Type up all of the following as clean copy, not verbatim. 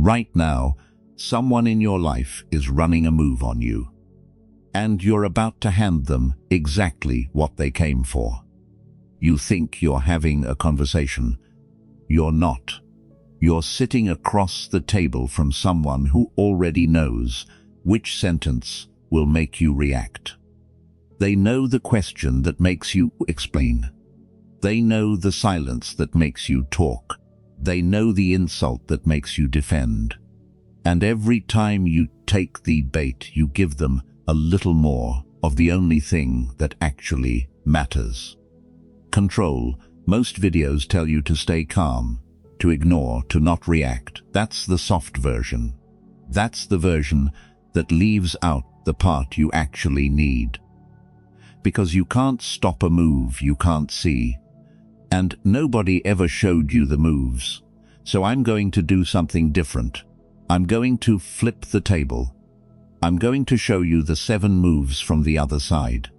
Right now, someone in your life is running a move on you, and you're about to hand them exactly what they came for. You think you're having a conversation. You're not. You're sitting across the table from someone who already knows which sentence will make you react. They know the question that makes you explain. They know the silence that makes you talk. They know the insult that makes you defend. And every time you take the bait, you give them a little more of the only thing that actually matters. Control. Most videos tell you to stay calm, to ignore, to not react. That's the soft version. That's the version that leaves out the part you actually need. Because you can't stop a move you can't see. And nobody ever showed you the moves. So I'm going to do something different. I'm going to flip the table. I'm going to show you the 7 moves from the other side.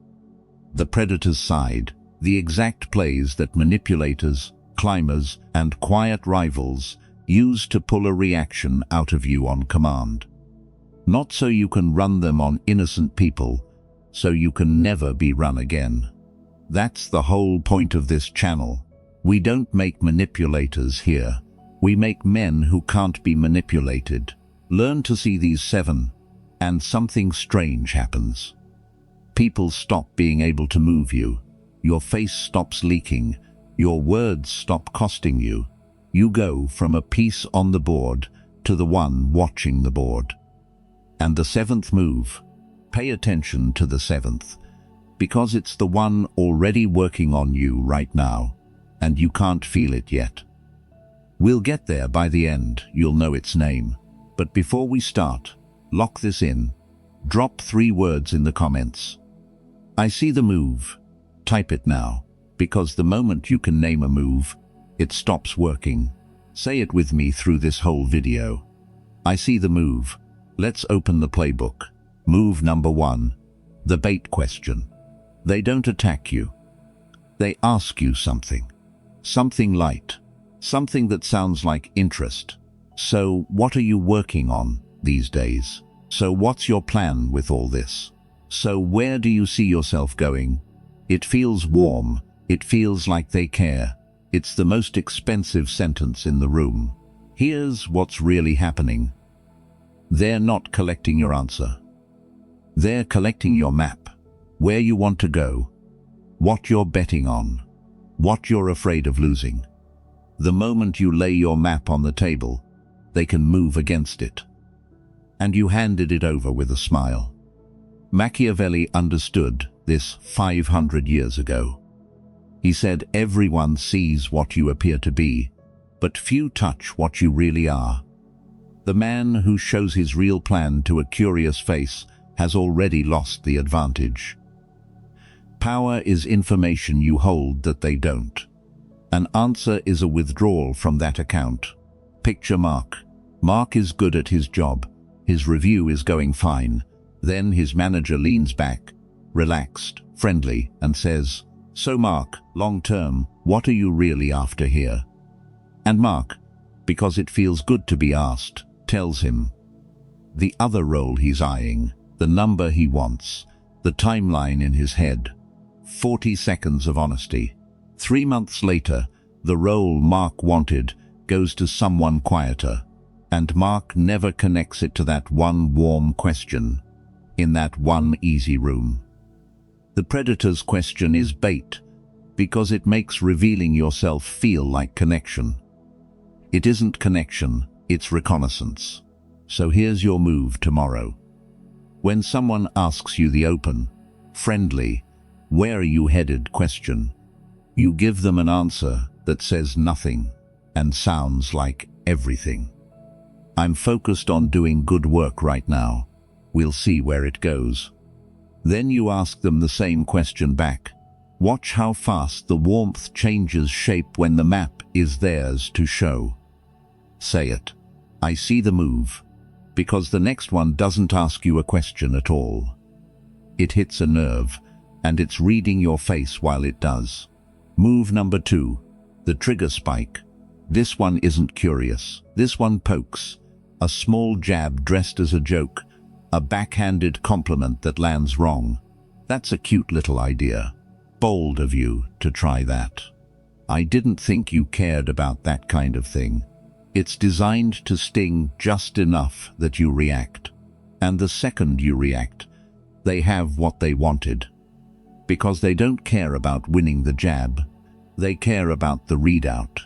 The predator's side, the exact plays that manipulators, climbers, and quiet rivals use to pull a reaction out of you on command. Not so you can run them on innocent people, so you can never be run again. That's the whole point of this channel. We don't make manipulators here. We make men who can't be manipulated. Learn to see these 7, and something strange happens. People stop being able to move you. Your face stops leaking. Your words stop costing you. You go from a piece on the board to the one watching the board. And the 7th move, pay attention to the 7th, because it's the one already working on you right now, and you can't feel it yet. We'll get there by the end, you'll know its name. But before we start, lock this in. Drop 3 words in the comments. I see the move. Type it now, because the moment you can name a move, it stops working. Say it with me through this whole video. I see the move. Let's open the playbook. Move number 1, the bait question. They don't attack you. They ask you something. Something light. Something that sounds like interest. So, what are you working on these days? So what's your plan with all this? So where do you see yourself going? It feels warm. It feels like they care. It's the most expensive sentence in the room. Here's what's really happening. They're not collecting your answer. They're collecting your map. Where you want to go. What you're betting on. What you're afraid of losing. The moment you lay your map on the table, they can move against it. And you handed it over with a smile. Machiavelli understood this 500 years ago. He said, everyone sees what you appear to be, but few touch what you really are. The man who shows his real plan to a curious face has already lost the advantage. Power is information you hold that they don't. An answer is a withdrawal from that account. Picture Mark. Mark is good at his job. His review is going fine. Then his manager leans back, relaxed, friendly, and says, "So Mark, long term, what are you really after here?" And Mark, because it feels good to be asked, tells him the other role he's eyeing, the number he wants, the timeline in his head. 40 seconds of honesty. 3 months later, the role Mark wanted goes to someone quieter, and Mark never connects it to that one warm question, in that one easy room. The predator's question is bait, because it makes revealing yourself feel like connection. It isn't connection, it's reconnaissance. So here's your move tomorrow. When someone asks you the open, friendly, "Where are you headed?" question, you give them an answer that says nothing and sounds like everything. "I'm focused on doing good work right now. We'll see where it goes." Then you ask them the same question back. Watch how fast the warmth changes shape when the map is theirs to show. Say it. I see the move. Because the next one doesn't ask you a question at all. It hits a nerve, and it's reading your face while it does. Move number 2, the trigger spike. This one isn't curious. This one pokes. a small jab dressed as a joke, a backhanded compliment that lands wrong. That's a cute little idea. Bold of you to try that. I didn't think you cared about that kind of thing. It's designed to sting just enough that you react. And the second you react, they have what they wanted. Because they don't care about winning the jab, they care about the readout.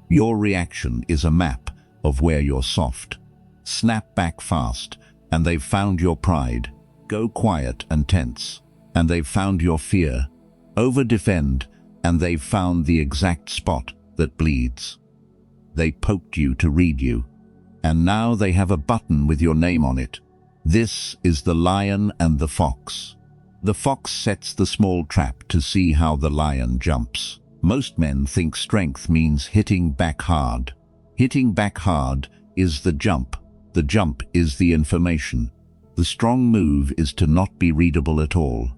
Your reaction is a map of where you're soft. Snap back fast, and they've found your pride. Go quiet and tense, and they've found your fear. Over-defend, and they've found the exact spot that bleeds. They poked you to read you, and now they have a button with your name on it. This is the lion and the fox. The fox sets the small trap to see how the lion jumps. Most men think strength means hitting back hard. Hitting back hard is the jump. The jump is the information. The strong move is to not be readable at all.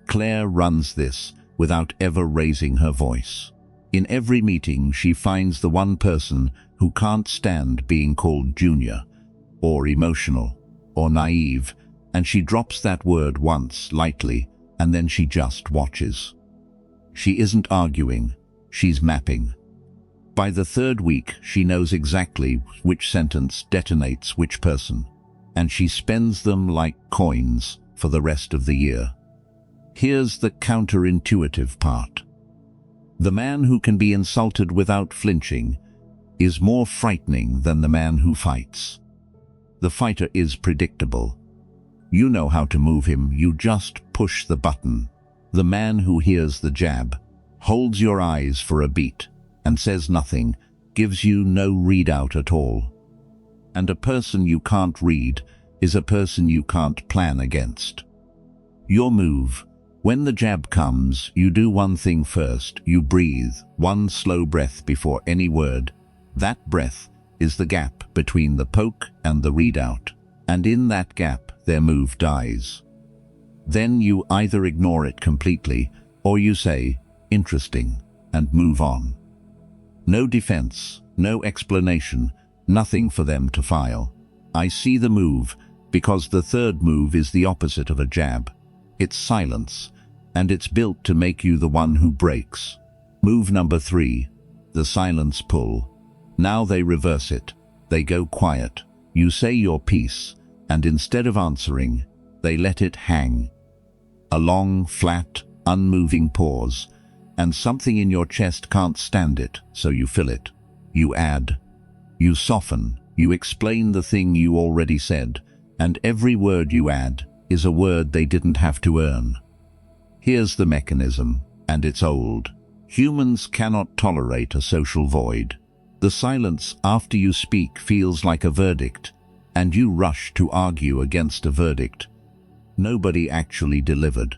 Claire runs this without ever raising her voice. In every meeting, she finds the one person who can't stand being called junior, or emotional, or naive, and she drops that word once, lightly, and then she just watches. She isn't arguing, she's mapping. By the third week, she knows exactly which sentence detonates which person, and she spends them like coins for the rest of the year. Here's the counterintuitive part. The man who can be insulted without flinching is more frightening than the man who fights. The fighter is predictable. You know how to move him, you just push the button. The man who hears the jab, holds your eyes for a beat, and says nothing, gives you no readout at all. And a person you can't read is a person you can't plan against. Your move. When the jab comes, you do one thing first. You breathe, one slow breath before any word. That breath is the gap between the poke and the readout, and in that gap, their move dies. Then you either ignore it completely, or you say, "Interesting," and move on. No defense, no explanation, nothing for them to file. I see the move, because the third move is the opposite of a jab. It's silence, and it's built to make you the one who breaks. Move number 3, the silence pull. Now they reverse it. They go quiet. You say your piece, and instead of answering, they let it hang. A long, flat, unmoving pause, and something in your chest can't stand it, so you fill it. You add. You soften. You explain the thing you already said, and every word you add is a word they didn't have to earn. Here's the mechanism, and it's old. Humans cannot tolerate a social void. The silence after you speak feels like a verdict, and you rush to argue against a verdict. Nobody actually delivered.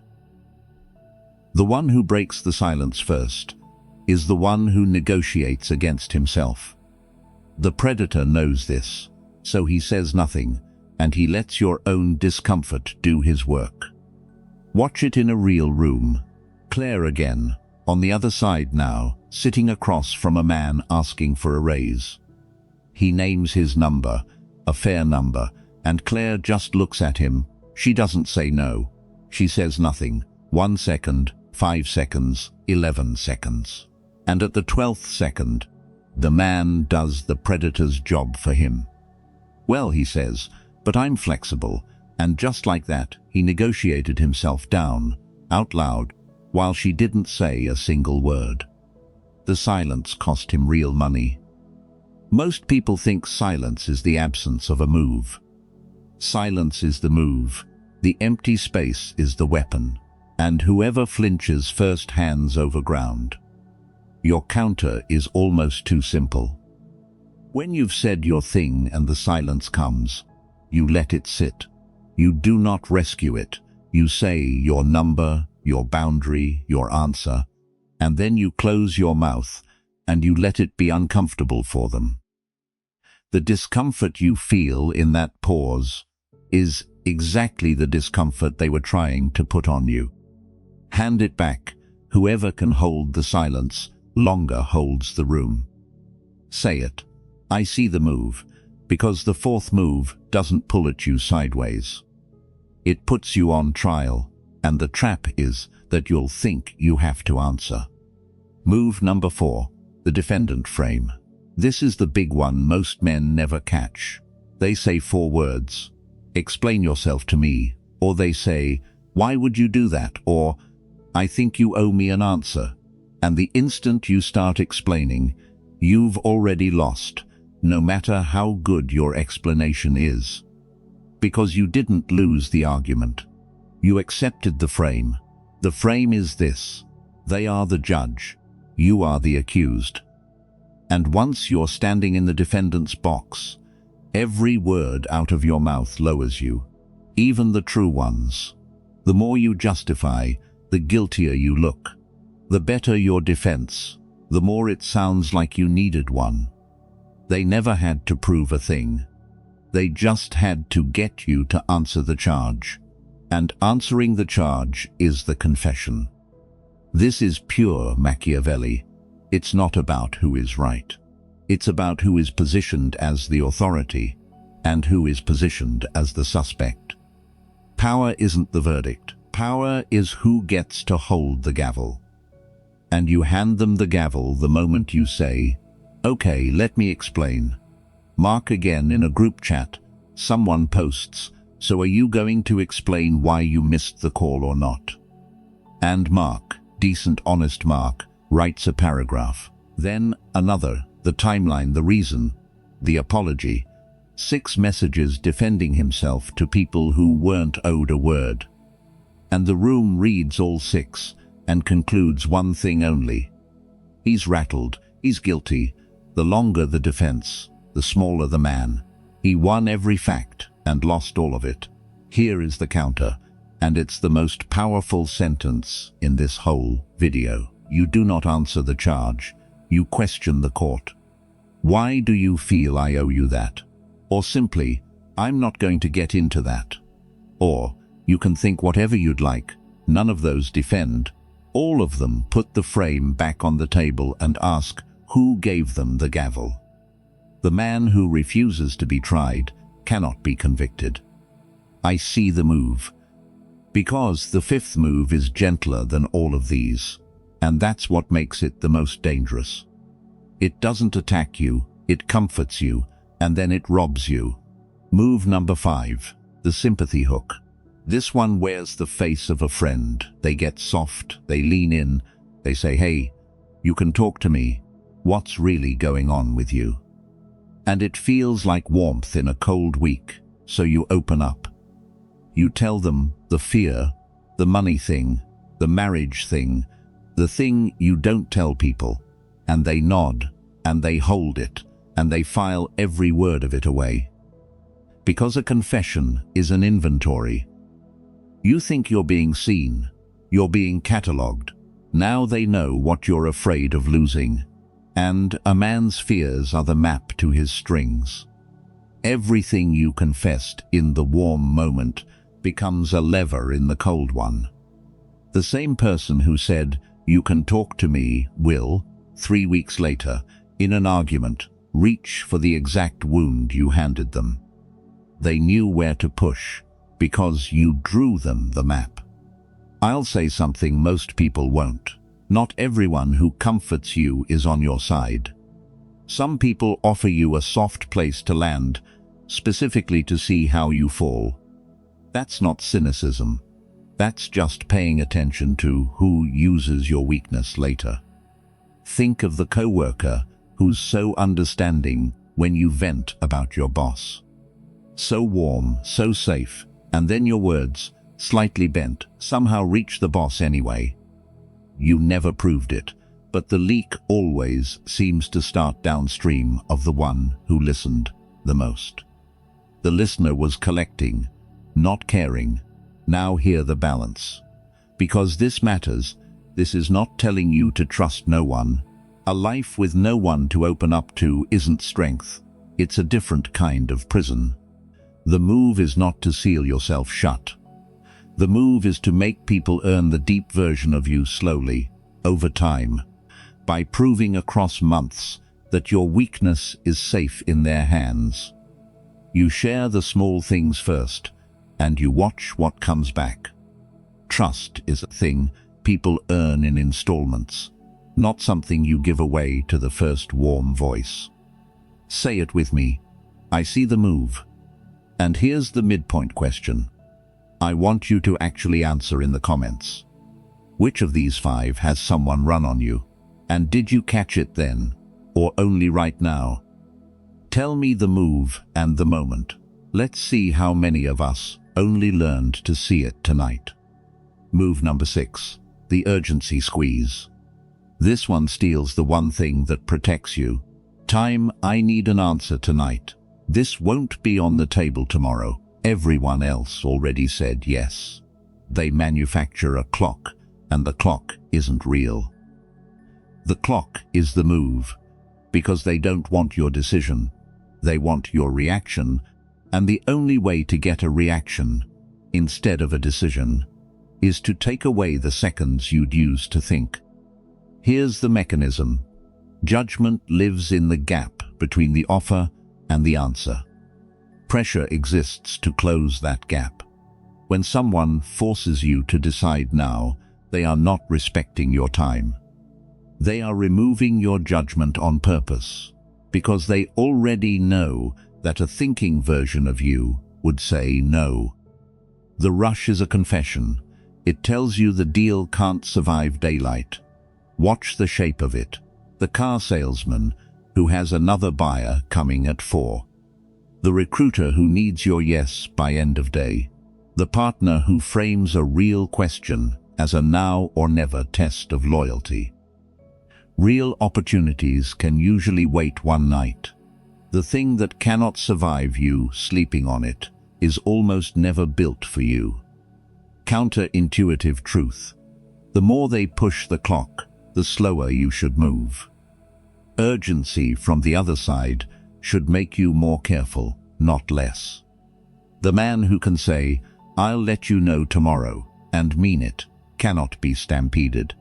The one who breaks the silence first is the one who negotiates against himself. The predator knows this, so he says nothing, and he lets your own discomfort do his work. Watch it in a real room. Claire again, on the other side now, sitting across from a man asking for a raise. He names his number, a fair number, and Claire just looks at him. She doesn't say no. She says nothing. 1 second, 5 seconds, 11 seconds. And at the 12th second, the man does the predator's job for him. Well, he says, but I'm flexible, and just like that, he negotiated himself down, out loud, while she didn't say a single word. The silence cost him real money. Most people think silence is the absence of a move. Silence is the move. The empty space is the weapon. And whoever flinches first hands over ground. Your counter is almost too simple. When you've said your thing and the silence comes, you let it sit. You do not rescue it. You say your number, your boundary, your answer, and then you close your mouth and you let it be uncomfortable for them. The discomfort you feel in that pause is exactly the discomfort they were trying to put on you. Hand it back. Whoever can hold the silence longer holds the room. Say it. I see the move. Because the fourth move doesn't pull at you sideways. It puts you on trial, and the trap is that you'll think you have to answer. Move number 4, the defendant frame. This is the big one most men never catch. They say 4 words, "Explain yourself to me," or they say, "Why would you do that?" or "I think you owe me an answer." And the instant you start explaining, you've already lost, no matter how good your explanation is. Because you didn't lose the argument. You accepted the frame. The frame is this: they are the judge, you are the accused. And once you're standing in the defendant's box, every word out of your mouth lowers you, even the true ones. The more you justify, the guiltier you look. The better your defense, the more it sounds like you needed one. They never had to prove a thing. They just had to get you to answer the charge. And answering the charge is the confession. This is pure Machiavelli. It's not about who is right. It's about who is positioned as the authority and who is positioned as the suspect. Power isn't the verdict. Power is who gets to hold the gavel. And you hand them the gavel the moment you say, "Okay, let me explain." Mark again in a group chat. Someone posts, "So are you going to explain why you missed the call or not?" And Mark, decent honest Mark, writes a paragraph. Then another, the timeline, the reason, the apology. 6 messages defending himself to people who weren't owed a word. And the room reads all 6 and concludes one thing only. He's rattled, he's guilty. The longer the defense, the smaller the man. He won every fact and lost all of it. Here is the counter, and it's the most powerful sentence in this whole video. You do not answer the charge. You question the court. Why do you feel I owe you that? Or simply, I'm not going to get into that. Or, you can think whatever you'd like. None of those defend. All of them put the frame back on the table and ask, who gave them the gavel? The man who refuses to be tried cannot be convicted. I see the move. Because the 5th move is gentler than all of these. And that's what makes it the most dangerous. It doesn't attack you, it comforts you, and then it robs you. Move number 5, the sympathy hook. This one wears the face of a friend. They get soft, they lean in, they say, "Hey, you can talk to me. What's really going on with you?" And it feels like warmth in a cold week, so you open up. You tell them the fear, the money thing, the marriage thing, the thing you don't tell people, and they nod, and they hold it, and they file every word of it away. Because a confession is an inventory. You think you're being seen, you're being catalogued. Now they know what you're afraid of losing. And a man's fears are the map to his strings. Everything you confessed in the warm moment becomes a lever in the cold one. The same person who said, "You can talk to me," will, 3 weeks later, in an argument, reach for the exact wound you handed them. They knew where to push, because you drew them the map. I'll say something most people won't. Not everyone who comforts you is on your side. Some people offer you a soft place to land, specifically to see how you fall. That's not cynicism. That's just paying attention to who uses your weakness later. Think of the coworker who's so understanding when you vent about your boss. So warm, so safe, and then your words, slightly bent, somehow reach the boss anyway. You never proved it, but the leak always seems to start downstream of the one who listened the most. The listener was collecting, not caring. Now hear the balance. Because this matters, this is not telling you to trust no one. A life with no one to open up to isn't strength. It's a different kind of prison. The move is not to seal yourself shut. The move is to make people earn the deep version of you slowly, over time, by proving across months that your weakness is safe in their hands. You share the small things first, and you watch what comes back. Trust is a thing people earn in installments, not something you give away to the first warm voice. Say it with me. I see the move. And here's the midpoint question. I want you to actually answer in the comments. Which of these 5 has someone run on you? And did you catch it then, or only right now? Tell me the move and the moment. Let's see how many of us only learned to see it tonight. Move number 6, the urgency squeeze. This one steals the one thing that protects you. Time, I need an answer tonight. This won't be on the table tomorrow. Everyone else already said yes. They manufacture a clock, and the clock isn't real. The clock is the move, because they don't want your decision. They want your reaction, and the only way to get a reaction, instead of a decision, is to take away the seconds you'd use to think. Here's the mechanism. Judgment lives in the gap between the offer and the answer. Pressure exists to close that gap. When someone forces you to decide now, they are not respecting your time. They are removing your judgment on purpose, because they already know that a thinking version of you would say no. The rush is a confession. It tells you the deal can't survive daylight. Watch the shape of it. The car salesman who has another buyer coming at 4. The recruiter who needs your yes by end of day. The partner who frames a real question as a now or never test of loyalty. Real opportunities can usually wait one night. The thing that cannot survive you sleeping on it is almost never built for you. Counterintuitive truth. The more they push the clock, the slower you should move. Urgency from the other side should make you more careful, not less. The man who can say, "I'll let you know tomorrow," and mean it, cannot be stampeded.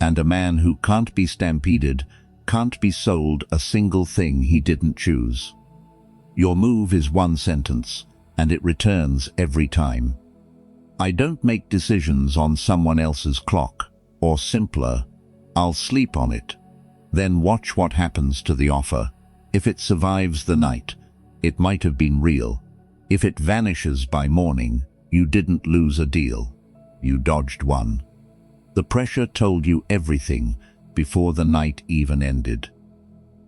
And a man who can't be stampeded can't be sold a single thing he didn't choose. Your move is one sentence, and it returns every time. I don't make decisions on someone else's clock, or simpler, I'll sleep on it. Then watch what happens to the offer. If it survives the night, it might have been real. If it vanishes by morning, you didn't lose a deal. You dodged one. The pressure told you everything before the night even ended.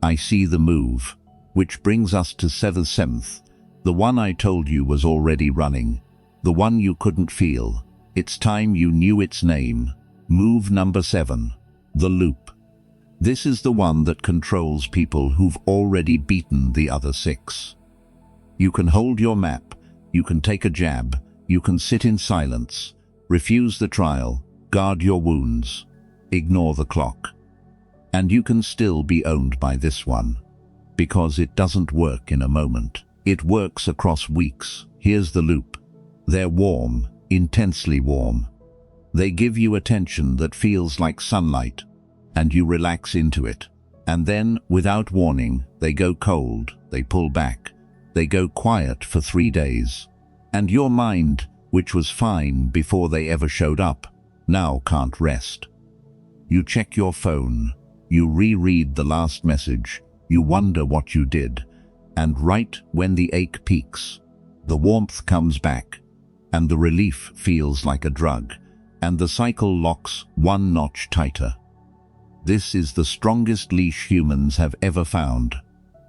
I see the move, which brings us to 7th, the one I told you was already running, the one you couldn't feel. It's time you knew its name. Move number 7, the loop. This is the one that controls people who've already beaten the other 6. You can hold your map, you can take a jab, you can sit in silence, refuse the trial, guard your wounds, ignore the clock. And you can still be owned by this one, because it doesn't work in a moment. It works across weeks. Here's the loop. They're warm, intensely warm. They give you attention that feels like sunlight, and you relax into it. And then, without warning, they go cold, they pull back, they go quiet for 3 days. And your mind, which was fine before they ever showed up, now can't rest. You check your phone, you reread the last message, you wonder what you did, and right when the ache peaks, the warmth comes back, and the relief feels like a drug, and the cycle locks one notch tighter. This is the strongest leash humans have ever found,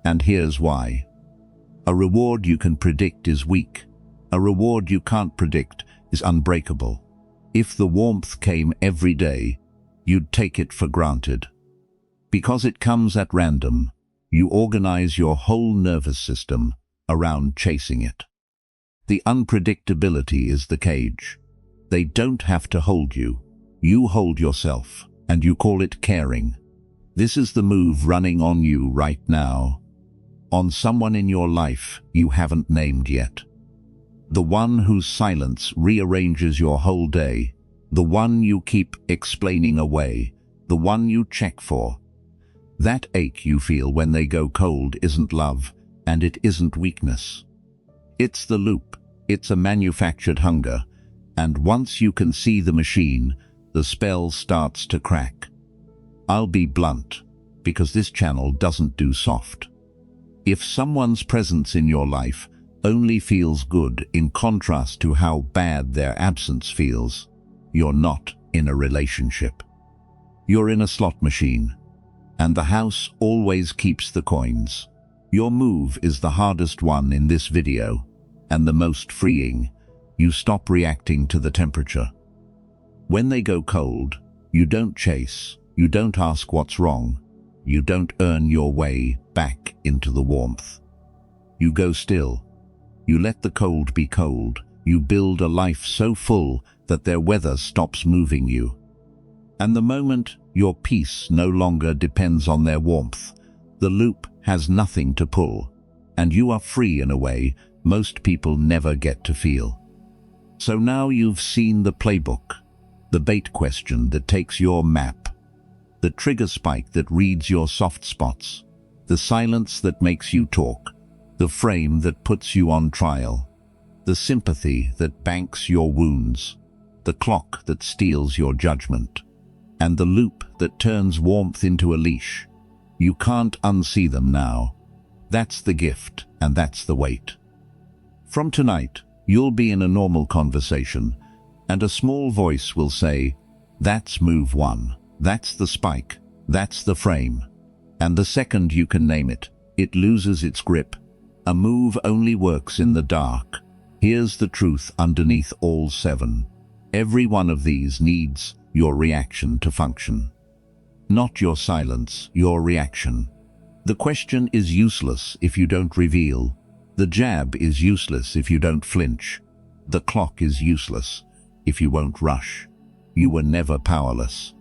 and here's why. A reward you can predict is weak. A reward you can't predict is unbreakable. If the warmth came every day, you'd take it for granted. Because it comes at random, you organize your whole nervous system around chasing it. The unpredictability is the cage. They don't have to hold you. You hold yourself, and you call it caring. This is the move running on you right now. On someone in your life you haven't named yet. The one whose silence rearranges your whole day. The one you keep explaining away. The one you check for. That ache you feel when they go cold isn't love, and it isn't weakness. It's the loop. It's a manufactured hunger, and once you can see the machine, the spell starts to crack. I'll be blunt, because this channel doesn't do soft. If someone's presence in your life only feels good in contrast to how bad their absence feels, you're not in a relationship. You're in a slot machine, and the house always keeps the coins. Your move is the hardest one in this video, and the most freeing. You stop reacting to the temperature. When they go cold, you don't chase, you don't ask what's wrong, you don't earn your way back into the warmth. You go still. You let the cold be cold. You build a life so full that their weather stops moving you. And the moment your peace no longer depends on their warmth, the loop has nothing to pull, and you are free in a way most people never get to feel. So now you've seen the playbook, the bait question that takes your map, the trigger spike that reads your soft spots, the silence that makes you talk, the frame that puts you on trial, the sympathy that banks your wounds, the clock that steals your judgment, and the loop that turns warmth into a leash. You can't unsee them now. That's the gift, and that's the weight. From tonight, you'll be in a normal conversation, and a small voice will say, "That's move one. That's the spike. That's the frame." And the second you can name it, it loses its grip. A move only works in the dark. Here's the truth underneath all 7. Every one of these needs your reaction to function. Not your silence, your reaction. The question is useless if you don't reveal. The jab is useless if you don't flinch. The clock is useless if you won't rush. You were never powerless.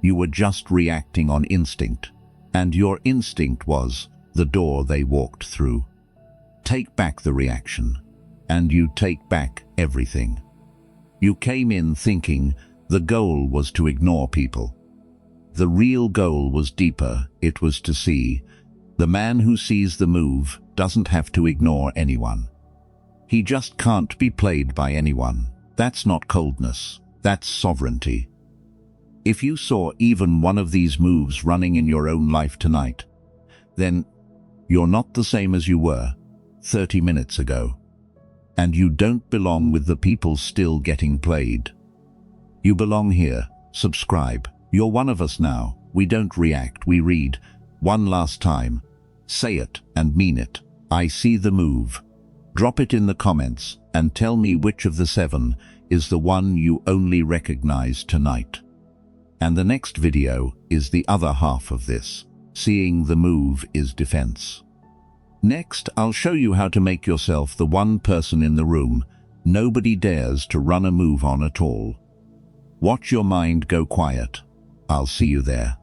You were just reacting on instinct, and your instinct was the door they walked through. Take back the reaction, and you take back everything. You came in thinking the goal was to ignore people. The real goal was deeper. It was to see. The man who sees the move doesn't have to ignore anyone. He just can't be played by anyone. That's not coldness. That's sovereignty. If you saw even one of these moves running in your own life tonight, then you're not the same as you were 30 minutes ago. And you don't belong with the people still getting played. You belong here. Subscribe. You're one of us now. We don't react, we read. One last time. Say it and mean it. I see the move. Drop it in the comments and tell me which of the 7 is the one you only recognize tonight. And the next video is the other half of this. Seeing the move is defense. Next, I'll show you how to make yourself the one person in the room nobody dares to run a move on at all. Watch your mind go quiet. I'll see you there.